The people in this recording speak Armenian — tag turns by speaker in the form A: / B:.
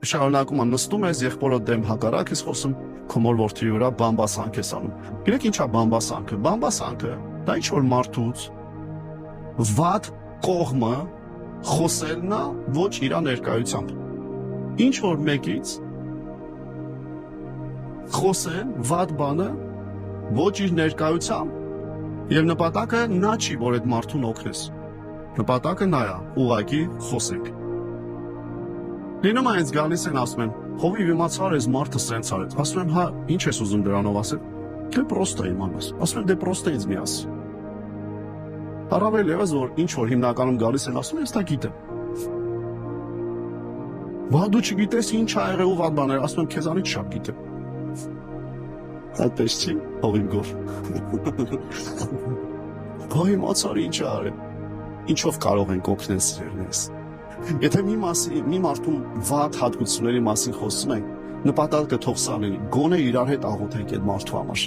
A: շարունակում եմ նստում ես, եղբորդ դեմ հակառակ ես խոսում, քո մոր որդի վրա բամբասանք ես անում։ Գիտեք ինչա բամբասանքը։ Բամբասանքը դա ինչ որ մարդուց վատ կողմը խոսելն է ոչ իր ներկայությամբ։ Ինչ որ մեկից խոսեն վատ բանը ոչ իր ներկայությամբ եւ նպատակը նա չի, որ այդ մարդուն օգնես։ Նպատակը նա է, ուղղակի խոսենք։ Լինում է ինձ գալիս են ասում են, հովիվ իմացար ես մարդը սենց արեց։ Ասում եմ, հա, ինչ ես ուզում դրանով ասել։ Դե պրոստը իմանաս։ Ասում եմ, դե պրոստը ինձ մի ասի։ Առավել ևս որ ինչ որ հիմնականում գալիս են ասում, ես դա գիտեմ։ Բա դու չգիտես ինչ ա եղել ու վատ բաներ, ասում եմ, քեզանից շատ գիտեմ։ Այդպես չի, հովիվ գոր։ Բա իմացար ինչ ա արել։ Ինչով կարող ենք օգնել սիրելիներս։ Եթե մի մարդում վատ հատկությունների մասին խոսում ենք, նպատակը թող սա լինի, գոնե իրար հետ աղոթենք այդ մարդու համար։